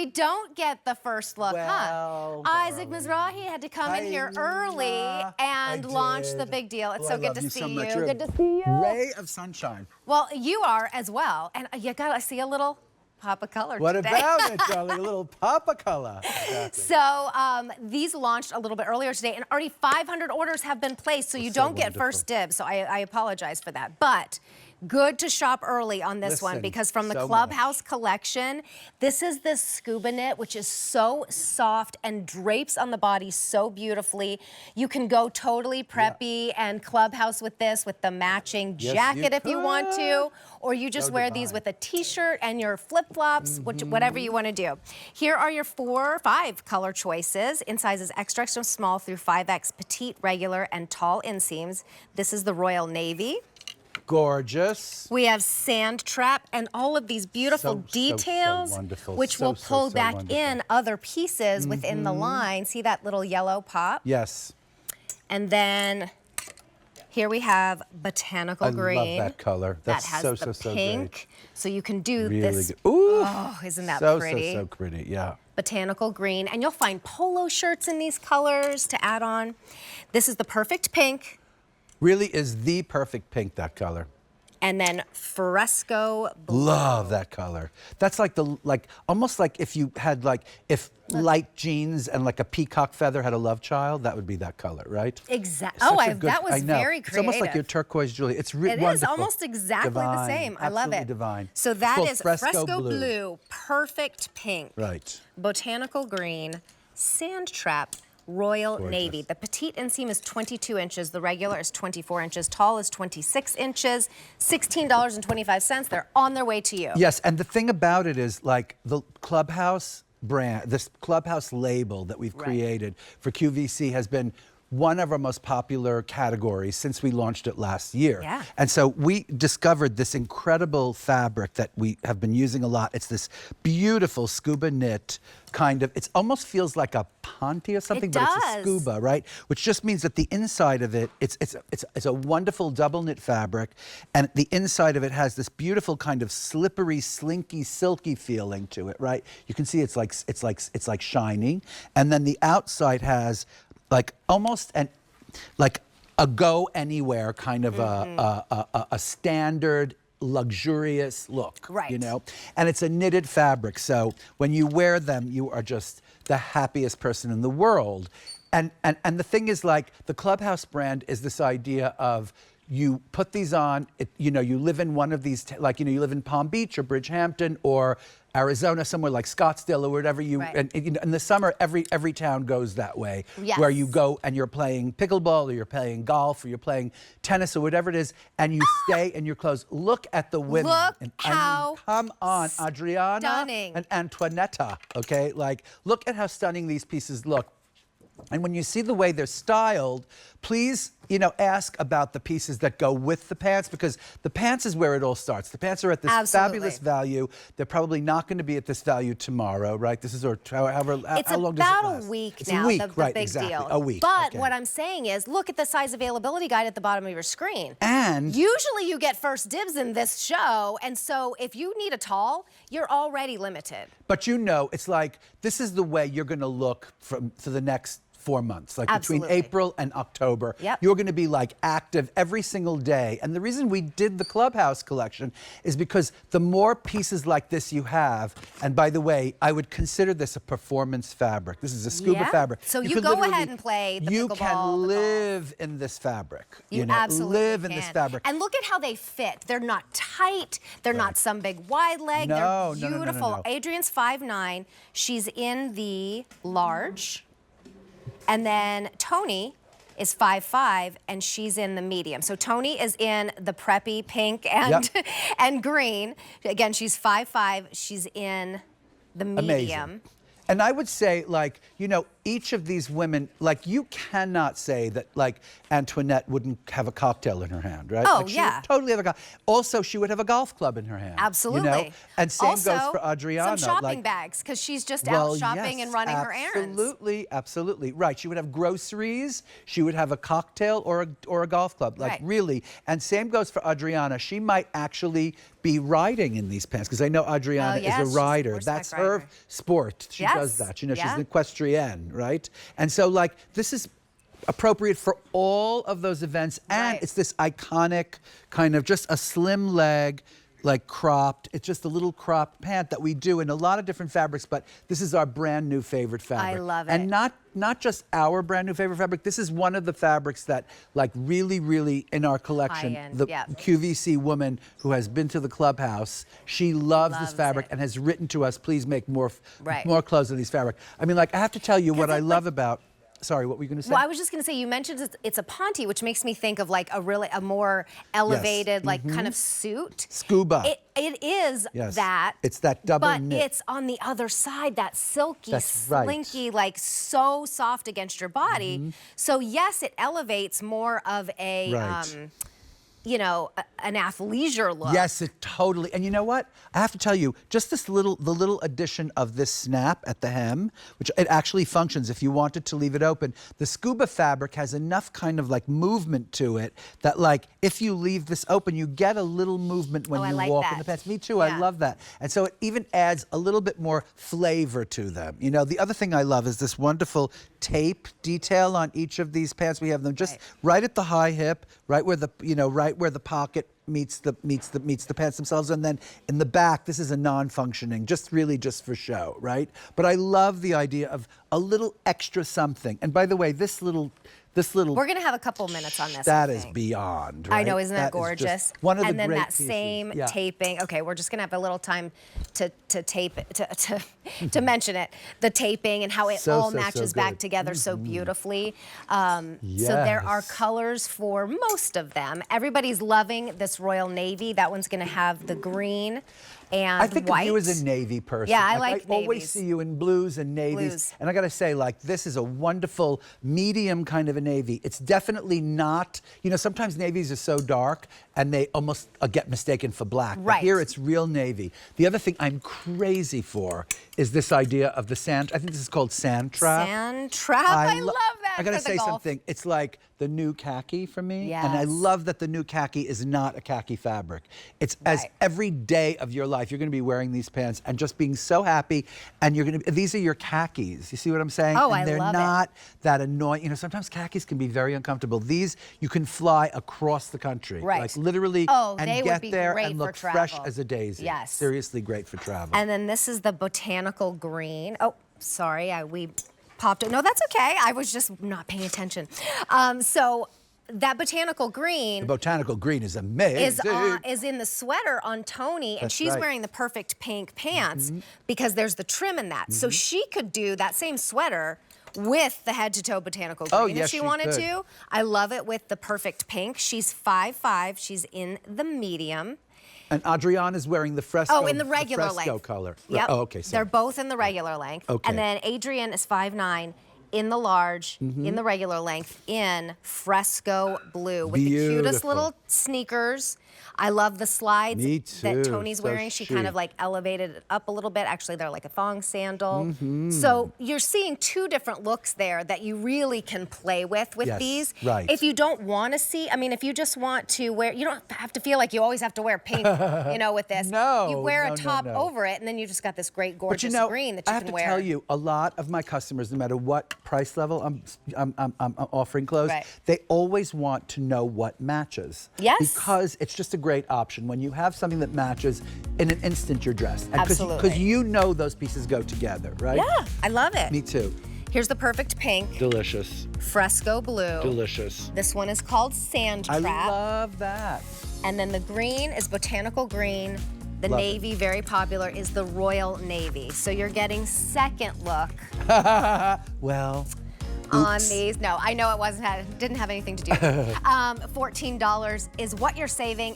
we don't get the first look, well, huh? Isaac Mizrahi had to come in here early and launch the big deal. It's so good to see you. Good to see you. Ray of sunshine. Well, you are as well. And you got to see a little pop of color What today. about it, darling? A little pop of color. Exactly. So these launched a little bit earlier today, and already 500 orders have been placed, so you don't get first dibs. So I apologize for that. But good to shop early on this one, because from the Clubhouse collection, this is this scuba knit, which is so soft and drapes on the body so beautifully. You can go totally preppy and Clubhouse with this, with the matching jacket if you want to, or you just wear these with a t-shirt and your flip-flops, whatever you want to do. Here are your 5 color choices in sizes extra, extra small through 5X, petite, regular, and tall inseams. This is the Royal Navy. Gorgeous. We have sand trap and all of these beautiful details, which will pull back in other pieces within the line. See that little yellow pop? Yes. And then here we have botanical green. I love that color. That's that has so pink. great. So you can do really this. Good. Ooh, oh, isn't that pretty? So pretty, yeah. Botanical green. And you'll find polo shirts in these colors to add on. This is the perfect pink. Really is the perfect pink, that color. And then fresco blue. Love that color. That's like almost like if you had if light jeans and like a peacock feather had a love child, that would be that color, right? Exactly. Oh, that was very creative. It's almost like your turquoise jewelry. It's wonderful. It is almost exactly the same. I love it. Divine. So that is fresco blue, perfect pink, right? Botanical green, sand trap, Royal Navy. The petite inseam is 22 inches. The regular is 24 inches. Tall is 26 inches. $16.25. They're on their way to you. Yes, and the thing about it is like the Clubhouse brand, this Clubhouse label that we've created for QVC has been one of our most popular categories since we launched it last year. Yeah. And so we discovered this incredible fabric that we have been using a lot. It's this beautiful scuba knit kind of, it almost feels like a ponte or something, but it's a scuba, right? Which just means that the inside of it, it's a wonderful double knit fabric, and the inside of it has this beautiful kind of slippery, slinky, silky feeling to it, right? You can see it's like shining, and then the outside has like almost like a go anywhere kind of a standard luxurious look, you know? And it's a knitted fabric, so when you wear them, you are just the happiest person in the world. And the thing is, like, the Clubhouse brand is this idea of you put these on, you know, you live in one of these, like, you know, you live in Palm Beach or Bridgehampton or Arizona, somewhere like Scottsdale or whatever and you know, in the summer, every town goes that way, where you go and you're playing pickleball or you're playing golf or you're playing tennis or whatever it is, and you stay in your clothes. Look at the women. Look how come on, Adriana stunning. and Antoinetta, okay? Like, look at how stunning these pieces look. And when you see the way they're styled, please, you know, ask about the pieces that go with the pants, because the pants is where it all starts. The pants are at this fabulous value. They're probably not going to be at this value tomorrow, right? This is, or however, how long does it last? It's about a week now, the big deal. A week. But what I'm saying is, look at the size availability guide at the bottom of your screen. And usually you get first dibs in this show, and so if you need a tall, you're already limited. But you know, it's like, this is the way you're going to look for the next 4 months, like between April and October. You're going to be like active every single day. And the reason we did the Clubhouse collection is because the more pieces like this you have, and by the way, I would consider this a performance fabric. This is a scuba fabric. So you go ahead and play the pickleball. You can live in this fabric. You know, absolutely live in this fabric. And look at how they fit. They're not tight. They're not some big wide leg. They're beautiful. No. Adrian's 5'9". She's in the large. And then Tony is 5'5", and she's in the medium. So Tony is in the preppy pink and and green. Again, she's 5'5". She's in the medium. Amazing. And I would say, like, you know, each of these women, like you cannot say that like Antoinette wouldn't have a cocktail in her hand, right? Oh, like, she yeah. would totally have a Also, she would have a golf club in her hand. Absolutely. You know? And same also, goes for Adriana. some shopping like, bags, because she's just out shopping yes, and running her errands. Absolutely, absolutely. Right. She would have groceries. She would have a cocktail or a golf club. Like, really. And same goes for Adriana. She might actually be riding in these pants, because I know Adriana is a rider. That's her sport. She does that. You know, she's an equestrienne, right? And so, like, this is appropriate for all of those events. And it's this iconic kind of just a slim leg, like cropped. It's just a little cropped pant that we do in a lot of different fabrics, but this is our brand new favorite fabric. I love it. And not just our brand new favorite fabric. This is one of the fabrics that like really in our collection, the QVC woman who has been to the Clubhouse, she loves this fabric and has written to us, please make more clothes in these fabric. I mean, like, I have to tell you what I love about. Sorry, what were you going to say? Well, I was just going to say, you mentioned it's a ponte, which makes me think of like a more elevated, like kind of suit. Scuba. It is that. It's that double knit. But it's on the other side, that silky, slinky, like so soft against your body. So yes, it elevates more of a, you know, an athleisure look. Yes, it totally. And you know what? I have to tell you, just the little addition of this snap at the hem, which it actually functions if you wanted to leave it open. The scuba fabric has enough kind of like movement to it that like if you leave this open, you get a little movement when you walk in the pants. Me too, I love that. And so it even adds a little bit more flavor to them. You know, the other thing I love is this wonderful tape detail on each of these pants. We have them just right at the high hip, right where the, you know, right where the pocket meets the pants themselves, and then in the back, this is a non-functioning, just for show, right? But I love the idea of a little extra something. And by the way, this little. We're gonna have a couple minutes on this. That is beyond, right? I know, isn't that gorgeous? One of the and then great that pieces. same taping. Okay, we're just gonna have a little time to tape it, to mention it. The taping and how it all matches back together so beautifully. So there are colors for most of them. Everybody's loving this Royal Navy. That one's gonna have the green and I think white. of you as a navy person. Yeah, I like I always see you in blues and navies. And I gotta say, like, this is a wonderful medium kind of a navy. It's definitely not, you know, sometimes navies are so dark and they almost get mistaken for black. But here it's real navy. The other thing I'm crazy for is this idea of the sand. I think this is called sand trap. Sand trap. I love that. I gotta say something. It's like the new khaki for me. And I love that the new khaki is not a khaki fabric. It's as every day of your life, you're gonna be wearing these pants and just being so happy. And you're gonna, these are your khakis. You see what I'm saying? Oh, and they're not that annoying. You know, sometimes khakis can be very uncomfortable. These, you can fly across the country. Like literally, and get there and look fresh as a daisy. Yes. Seriously great for travel. And then this is the botanical green. Oh, sorry, we popped it. No, that's okay. I was just not paying attention. So that botanical green. The botanical green is amazing. Is in the sweater on Tony, and she's wearing the perfect pink pants because there's the trim in that. So she could do that same sweater with the head-to-toe botanical green if she wanted to. I love it with the perfect pink. She's 5'5". She's in the medium. And Adriana's wearing the fresco. Oh, in the regular fresco length. color. Yep. Oh, okay. Sorry. They're both in the regular length. Okay. And then Adrian is 5'9", in the large, in the regular length, in fresco blue with the cutest little sneakers. I love the slides that Tony's wearing. She kind of like elevated it up a little bit. Actually, they're like a thong sandal. So you're seeing two different looks there that you really can play with these. If you don't want to see, I mean, if you just want to wear, you don't have to feel like you always have to wear pink, you know, with this. You wear a top over it, and then you just got this great, gorgeous green that you can wear. I have to tell you, a lot of my customers, no matter what price level I'm offering clothes, they always want to know what matches. Because it's just a great option. When you have something that matches, in an instant you're dressed. Because you know those pieces go together, right? Yeah, I love it. Me too. Here's the perfect pink. Delicious. Fresco blue. Delicious. This one is called Sand Trap. I love that. And then the green is botanical green. The navy, very popular, is the Royal Navy. So you're getting second look. Well. On these. No, I know it didn't have anything to do with it. $14 is what you're saving.